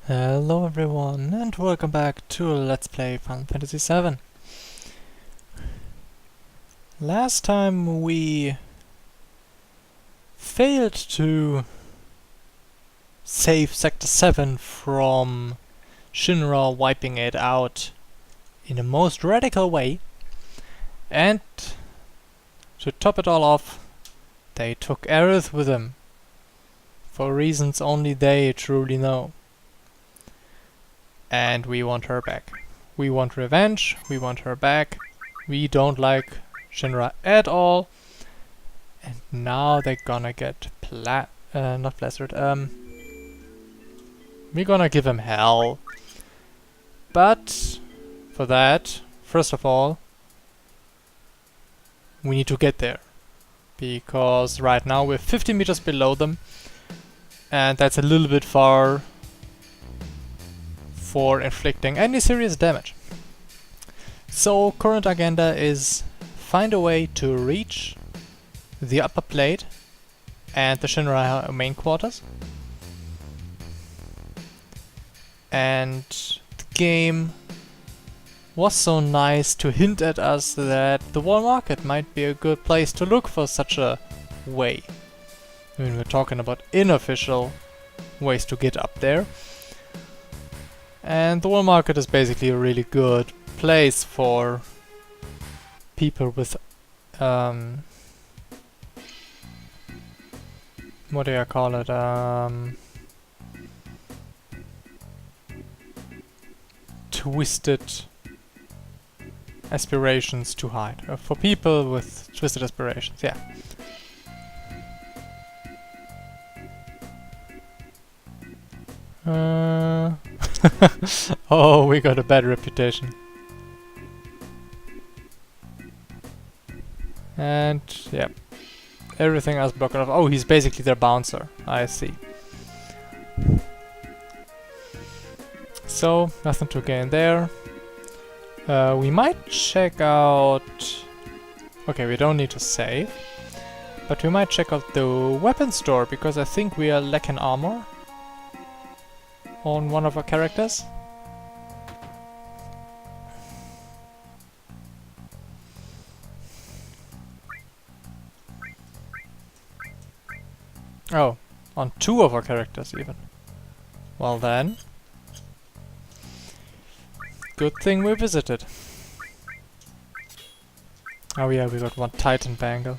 Hello everyone and welcome back to Let's Play Final Fantasy VII. Last time we failed to save Sector 7 from Shinra wiping it out in a most radical way, and to top it all off, they took Aerith with them for reasons only they truly know. And we want her back. We want revenge, we want her back. We don't like Shinra at all. And now they're gonna get not plastered, we're gonna give him hell. But for that, first of all, we need to get there. Because right now we're 50 meters below them. And that's a little bit far for inflicting any serious damage. So current agenda is find a way to reach the upper plate and the Shinra main quarters. And the game was so nice to hint at us that the Wall Market might be a good place to look for such a way. I mean, we're talking about unofficial ways to get up there. And the Wall Market is basically a really good place for people with what do I call it? Twisted aspirations to hide. For people with twisted aspirations, yeah. Oh, we got a bad reputation. And, yeah. Everything else blocked off. Oh, he's basically their bouncer. I see. So, nothing to gain there. We might check out... Okay, we don't need to save. But we might check out the weapon store, because I think we are lacking armor on one of our characters. Oh, on two of our characters even. Well then, good thing we visited. Oh yeah, we got one Titan bangle.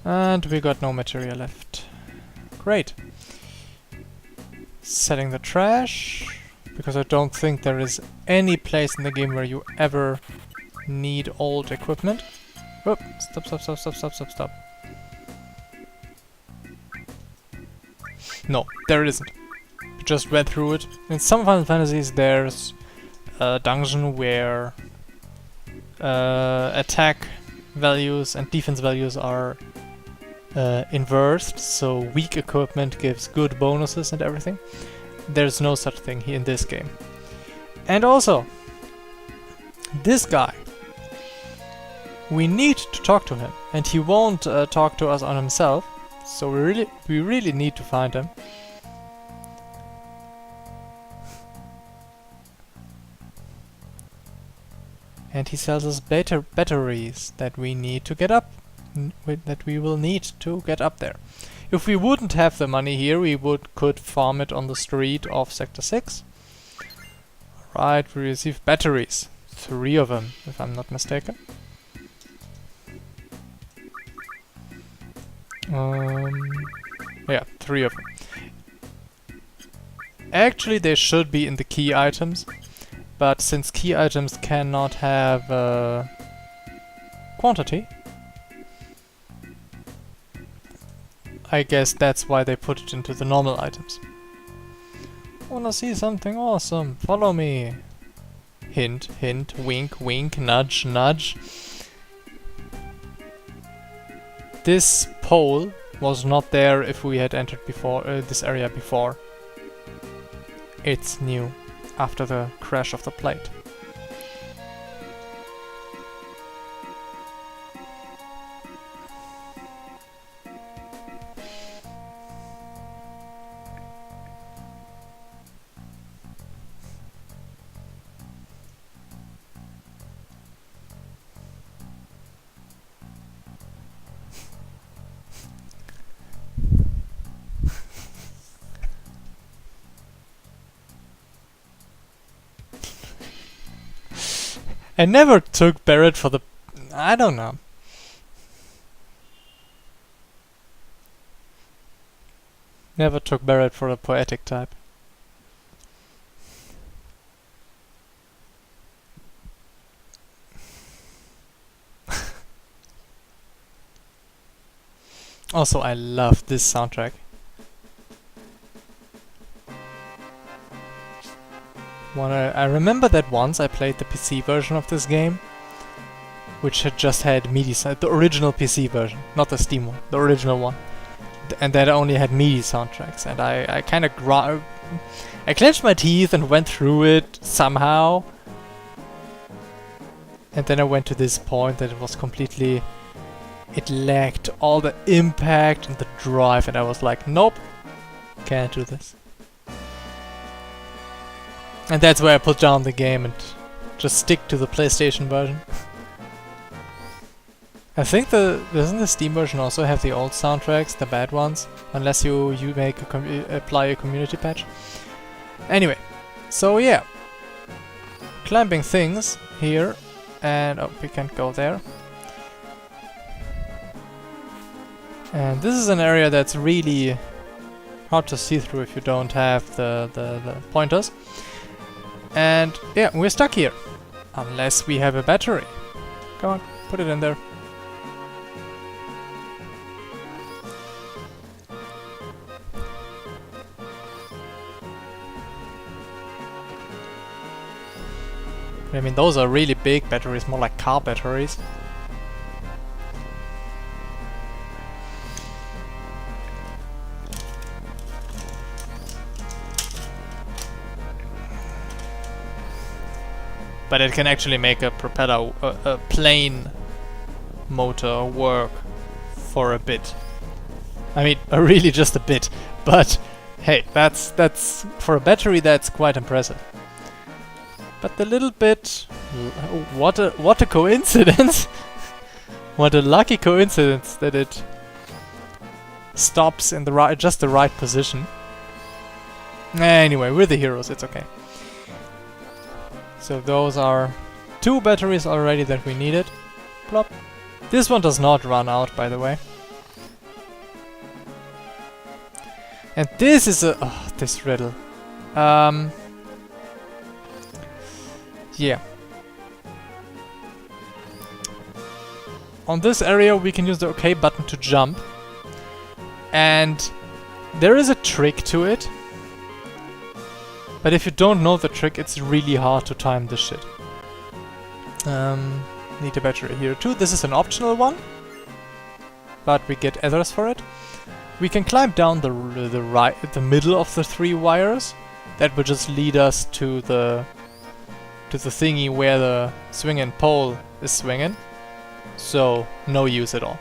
And we got no material left. Great. Selling the trash, because I don't think there is any place in the game where you ever need old equipment. Whoop, stop. No, there isn't. We just went through it. In some Final Fantasies there's a dungeon where attack values and defense values are inversed, so weak equipment gives good bonuses and everything. There's no such thing here in this game. And also, this guy, we need to talk to him, and he won't talk to us on himself, so we really need to find him. And he sells us batteries that we need to get up. That we will need to get up there. If we wouldn't have the money here, we could farm it on the street of Sector 6. Right, we receive batteries. 3 of them, if I'm not mistaken. Yeah, 3 of them. Actually, they should be in the key items, but since key items cannot have quantity, I guess that's why they put it into the normal items. Wanna see something awesome? Follow me! Hint, hint, wink, wink, nudge, nudge. This pole was not there if we had entered before this area before. It's new, after the crash of the plate. I never took Barrett for the... I don't know. Never took Barrett for a poetic type. Also, I love this soundtrack. I remember that once I played the PC version of this game, which had just had MIDI, the original PC version, not the Steam one, the original one, and that only had MIDI soundtracks. And I kind of I clenched my teeth and went through it somehow, and then I went to this point that it was completely... It lacked all the impact and the drive, and I was like, nope, can't do this. And that's where I put down the game and just stick to the PlayStation version. I think doesn't the Steam version also have the old soundtracks, the bad ones, unless you make apply a community patch. Anyway, so yeah, climbing things here, and oh, we can't go there. And this is an area that's really hard to see through if you don't have the pointers. And yeah, we're stuck here. Unless we have a battery. Come on, put it in there. I mean, those are really big batteries, more like car batteries. But it can actually make a propeller, a plane motor work for a bit. I mean, really just a bit. But hey, that's for a battery, that's quite impressive. But the little bit, what a coincidence! What a lucky coincidence that it stops in the just the right position. Anyway, we're the heroes. It's okay. So those are 2 batteries already that we needed. Plop. This one does not run out, by the way. And this is a... oh, this riddle. Yeah. On this area we can use the OK button to jump. And there is a trick to it. But if you don't know the trick, it's really hard to time this shit. Need a battery here too. This is an optional one, but we get others for it. We can climb down the middle of the 3 wires. That will just lead us to the thingy where the swinging pole is swinging. So no use at all.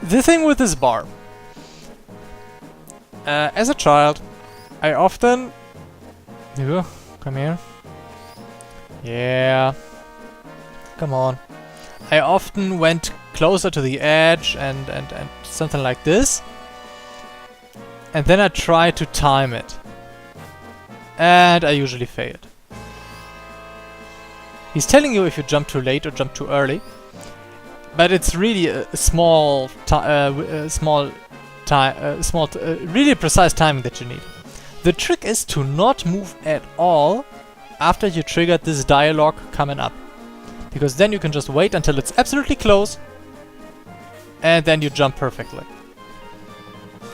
The thing with this bar, as a child, I often... come here. Yeah. Come on. I often went closer to the edge and something like this. And then I tried to time it. And I usually failed. He's telling you if you jump too late or jump too early. But it's really a small, really precise timing that you need. The trick is to not move at all after you triggered this dialogue coming up. Because then you can just wait until it's absolutely close and then you jump perfectly.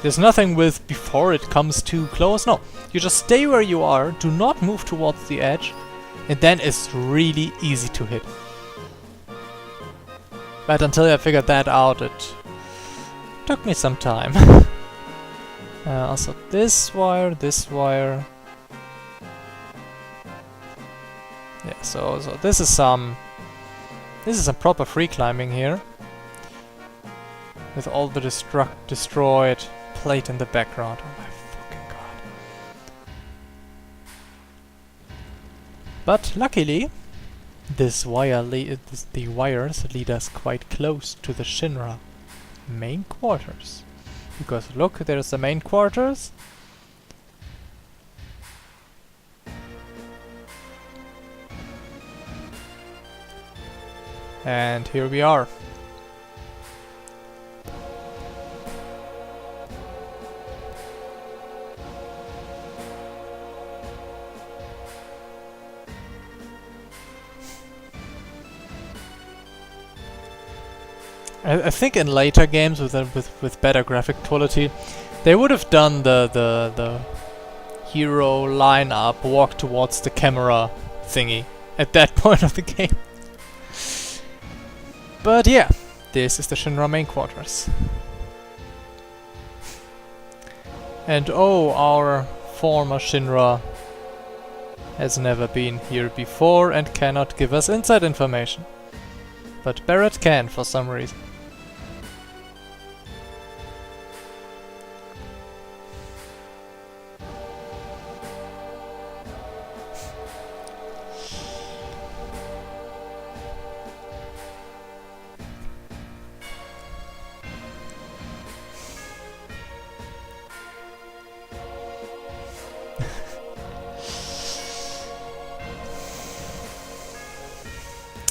There's nothing with before it comes too close, no. You just stay where you are, do not move towards the edge, and then it's really easy to hit. But until I figured that out, it took me some time. Also this wire. Yeah, so this is some proper free climbing here. With all the destroyed plate in the background. Oh my fucking god. But luckily, the wires lead us quite close to the Shinra main quarters. Because look, there's the main quarters. And here we are. I think in later games with better graphic quality, they would have done the hero line up, walk towards the camera thingy at that point of the game. But yeah, this is the Shinra main quarters. And oh, our former Shinra has never been here before and cannot give us inside information. But Barrett can for some reason.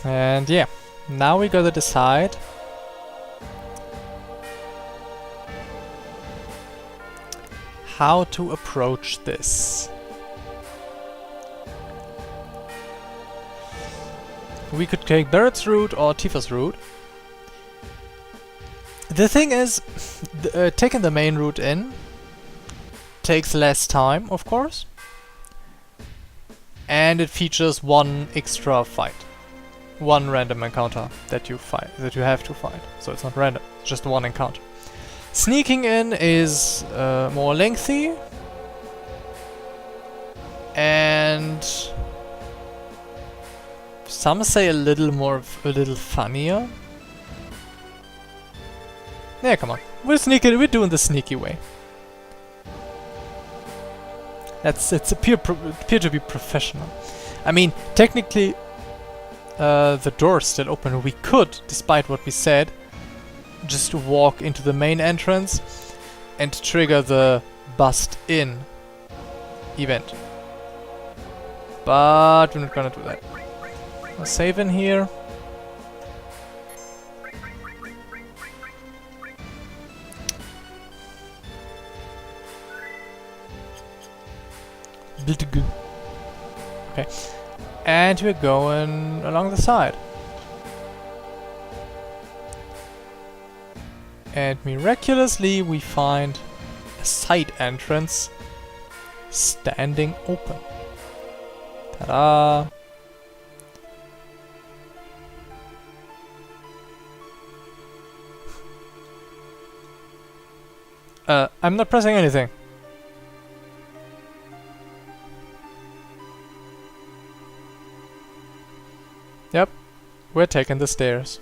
And yeah, now we gotta decide how to approach this. We could take Barrett's route or Tifa's route. The thing is, taking the main route in takes less time, of course, and it features one extra fight. One random encounter that you have to fight. So it's not random, it's just one encounter. Sneaking in is more lengthy and some say a little funnier. Yeah, come on. We're doing the sneaky way. It's appear to be professional. I mean, technically the door's still open. We could, despite what we said, just walk into the main entrance and trigger the bust in event. But we're not gonna do that. I'll save in here. Okay. And we're going along the side. And miraculously we find a side entrance standing open. Ta-da! I'm not pressing anything. Yep, we're taking the stairs.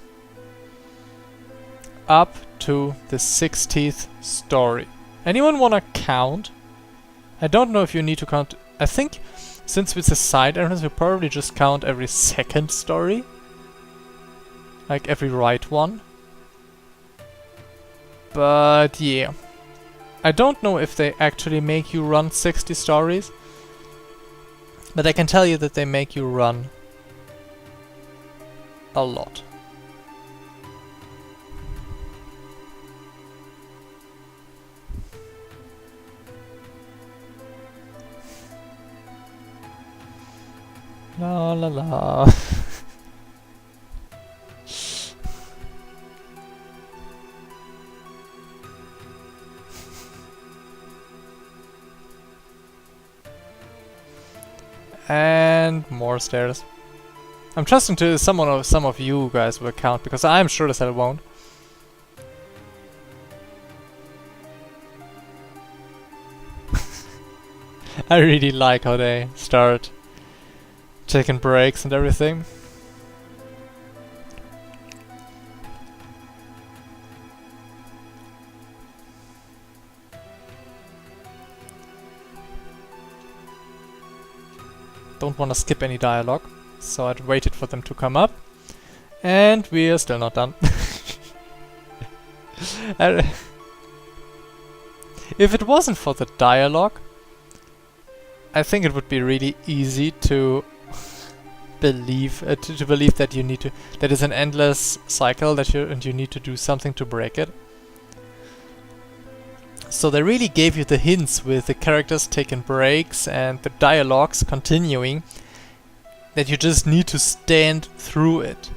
Up to the 60th story. Anyone wanna count? I don't know if you need to count. I think since it's a side entrance, we probably just count every second story. Like every right one. But yeah. I don't know if they actually make you run 60 stories. But I can tell you that they make you run a lot. La la la. And more stairs. I'm trusting to some of you guys will count, because I'm sure as hell won't. I really like how they start taking breaks and everything. Don't want to skip any dialogue, so I'd waited for them to come up. And we're still not done. If it wasn't for the dialogue, I think it would be really easy to believe to believe that you need to that is an endless cycle that you need to do something to break it. So they really gave you the hints with the characters taking breaks and the dialogues continuing, that you just need to stand through it.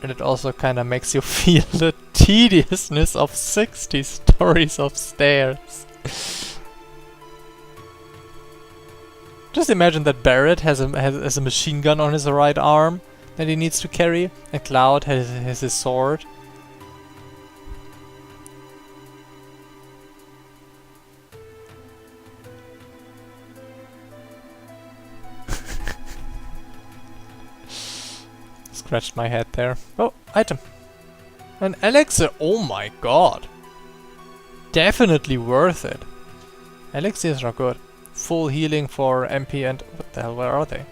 And it also kind of makes you feel the tediousness of 60 stories of stairs. Just imagine that Barrett has a machine gun on his right arm that he needs to carry, and Cloud has his sword. Scratched my head there. Oh, item. An elixir. Oh my god. Definitely worth it. Elixirs are good. Full healing for MP and... what the hell, where are they?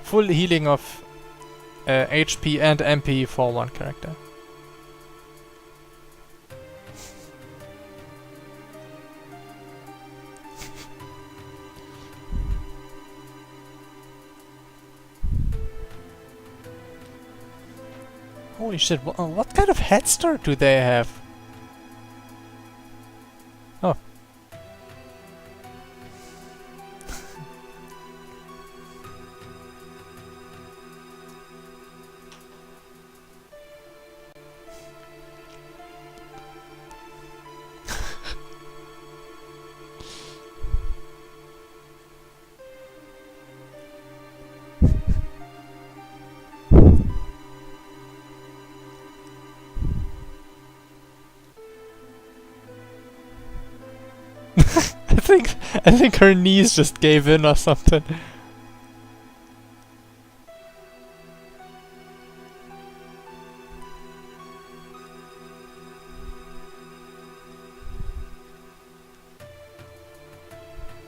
Full healing of HP and MP for one character. Holy shit, what kind of head start do they have? Oh. I think her knees just gave in or something.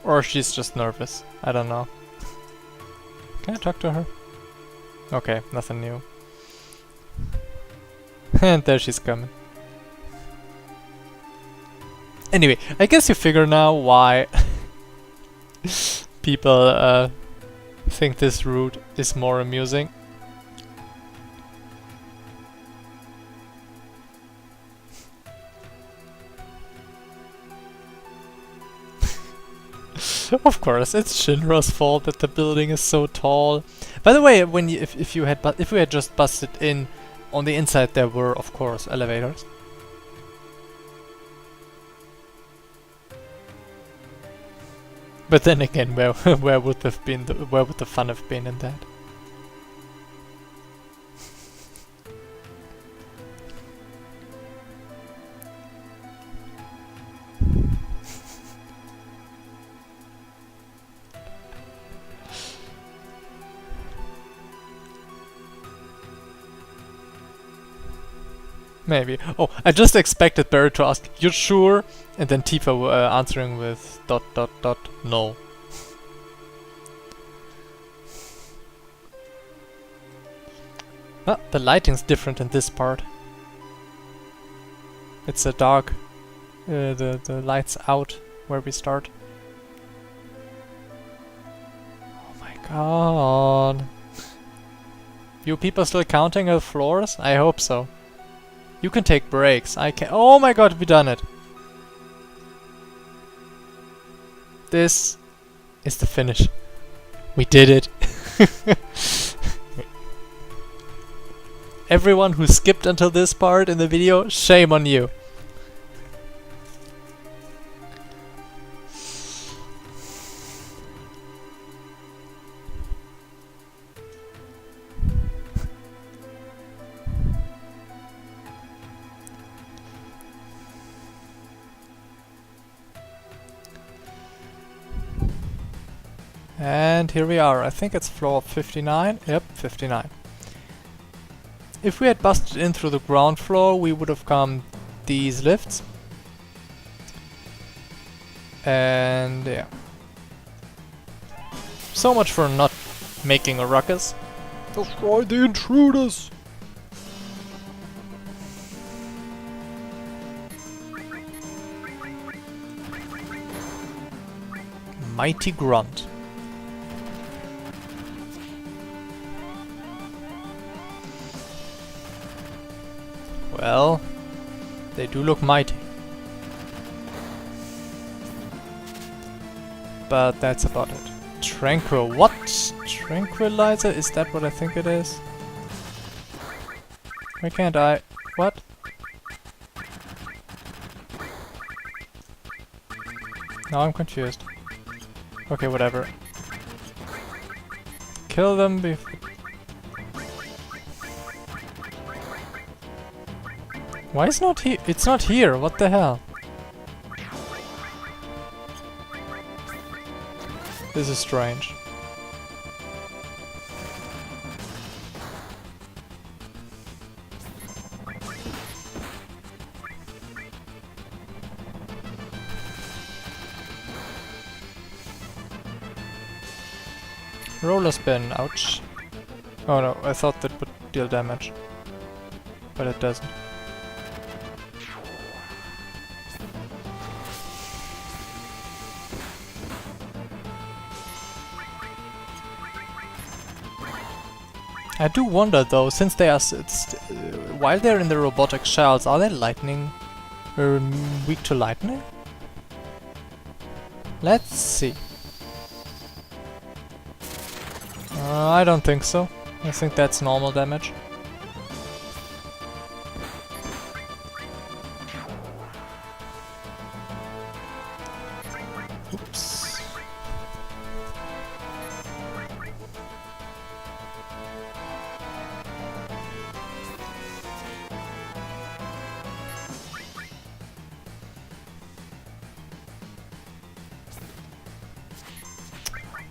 Or she's just nervous. I don't know. Can I talk to her? Okay, nothing new. And there she's coming. Anyway, I guess you figure now why people think this route is more amusing. Of course, it's Shinra's fault that the building is so tall. By the way, when you, if we had just busted in on the inside, there were of course elevators. But then again, where would the fun have been in that? Maybe. Oh, I just expected Barry to ask, "You sure?" And then Tifa answering with ... no. Ah, the lighting's different in this part. It's a dark. The lights out where we start. Oh my god. You people still counting the floors? I hope so. You can take breaks. I can. Oh my god, we done it. This is the finish. We did it. Everyone who skipped until this part in the video, shame on you. And here we are. I think it's floor 59. Yep, 59. If we had busted in through the ground floor, we would have come these lifts. And yeah. So much for not making a ruckus. Destroy the intruders! Mighty grunt. Well, they do look mighty. But that's about it. Tranquil. What? Tranquilizer? Is that what I think it is? Why can't I? What? Now I'm confused. Okay, whatever. Kill them before... Why is not here? It's not here. What the hell? This is strange. Roller spin, ouch. Oh no, I thought that would deal damage. But it doesn't. I do wonder though, since they are while they're in the robotic shells, are they lightning weak to lightning? Let's see. I don't think so. I think that's normal damage. Oops.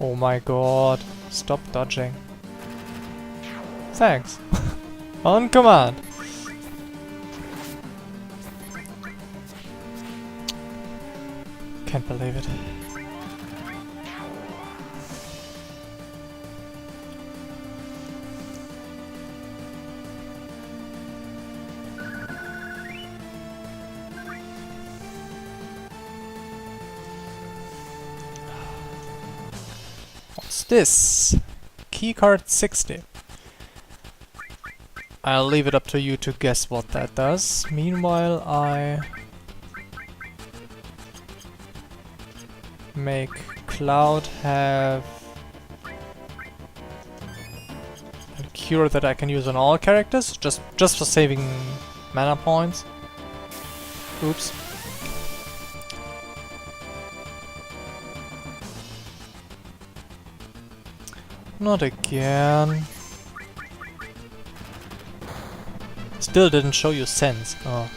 Oh my god. Stop dodging. Thanks. On command. Can't believe it. What's this? Keycard 60. I'll leave it up to you to guess what that does. Meanwhile, I make Cloud have a cure that I can use on all characters, just for saving mana points. Oops. Not again. Still didn't show you sense. Oh.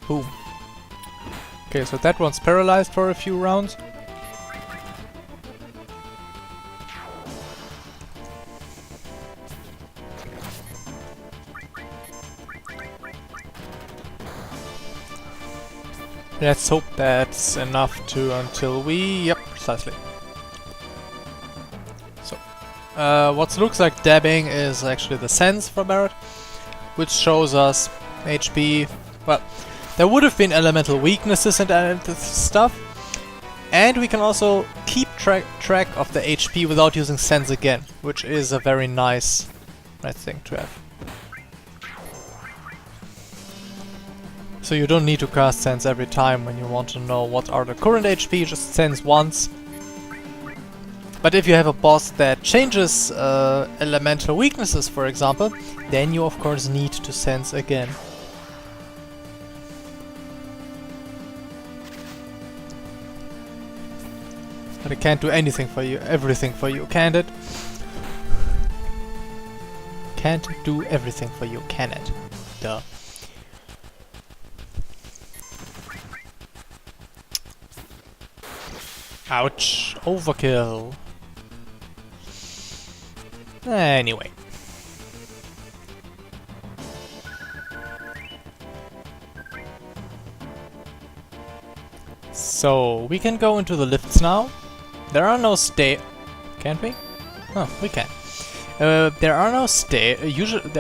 Boom. Okay, so that one's paralyzed for a few rounds. Let's hope that's enough to until we... Yep, precisely. So, what looks like dabbing is actually the sense for Barret, which shows us HP. Well, there would have been elemental weaknesses and stuff, and we can also keep track of the HP without using sense again, which is a very nice thing to have. So you don't need to cast sense every time when you want to know what are the current HP, just sense once. But if you have a boss that changes elemental weaknesses, for example, then you of course need to sense again. But it can't do anything for you, everything for you, can it? Can't do everything for you, can it? Duh. Ouch. Overkill. Anyway. So, we can go into the lifts now. There are no can't we? Oh, we can. There are no stairs. Usually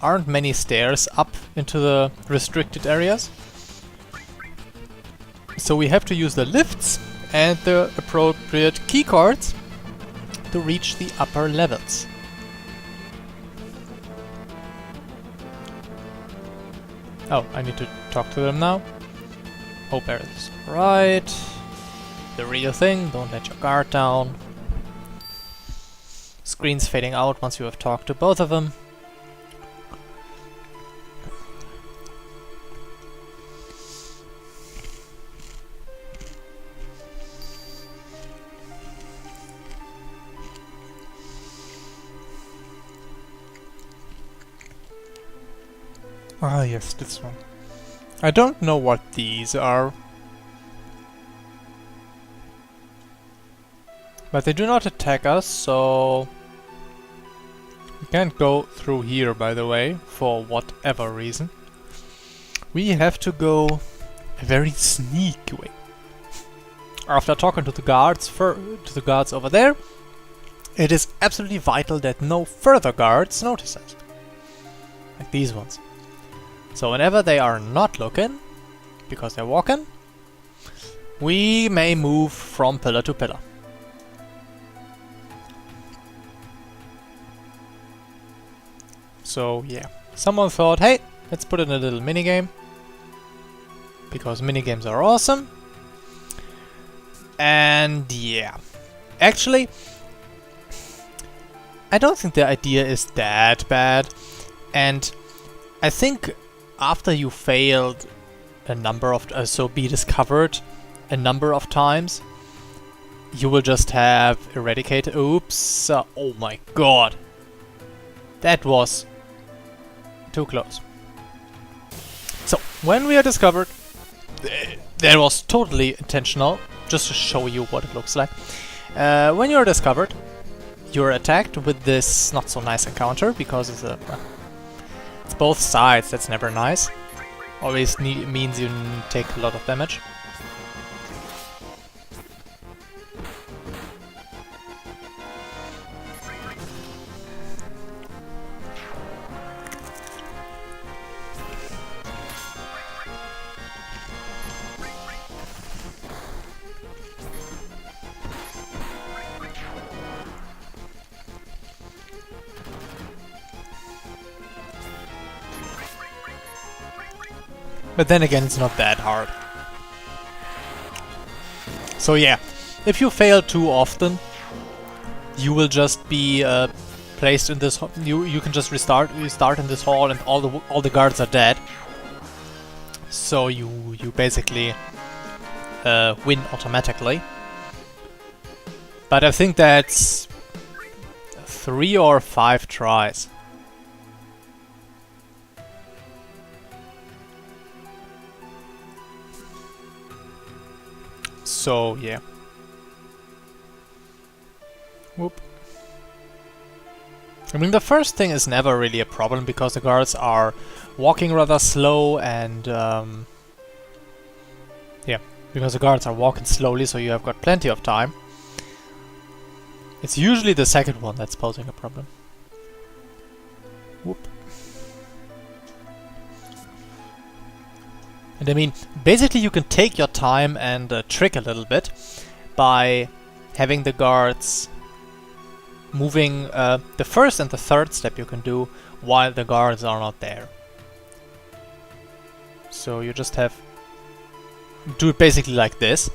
aren't many stairs up into the restricted areas. So we have to use the lifts and the appropriate keycards to reach the upper levels. Oh, I need to talk to them now. Hope everything's right. The real thing, don't let your guard down. Screen's fading out once you have talked to both of them. Ah, yes, this one. I don't know what these are. But they do not attack us, so... We can't go through here, by the way, for whatever reason. We have to go a very sneaky way. After talking to the guards, over there, it is absolutely vital that no further guards notice us. Like these ones. So whenever they are not looking, because they're walking, we may move from pillar to pillar. So yeah, someone thought, hey, let's put in a little minigame, because minigames are awesome. And yeah, actually, I don't think the idea is that bad, and I think after you failed a number of so be discovered a number of times, you will just have eradicated. Oops! Oh my god, that was too close. So when we are discovered, that was totally intentional, just to show you what it looks like. When you're discovered, you're attacked with this not so nice encounter because it's a it's both sides, that's never nice. Always means you take a lot of damage. But then again, it's not that hard. So yeah, if you fail too often, you will just be placed in this. You can just restart in this hall, and all the guards are dead. So you basically win automatically. But I think that's 3 or 5 tries. So yeah. Whoop. I mean, the first thing is never really a problem because the guards are walking rather slow, and yeah, because the guards are walking slowly, so you have got plenty of time. It's usually the second one that's posing a problem. Whoop. And I mean, basically you can take your time and trick a little bit by having the guards moving. The first and the third step you can do while the guards are not there. So you just have do it basically like this.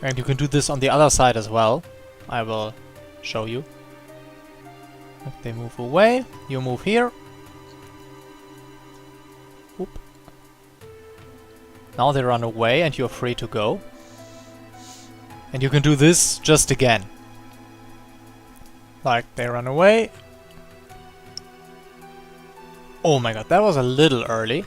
And you can do this on the other side as well. I will show you. If they move away, you move here. Whoop. Now they run away and you're free to go. And you can do this just again. Like, they run away. Oh my god, that was a little early.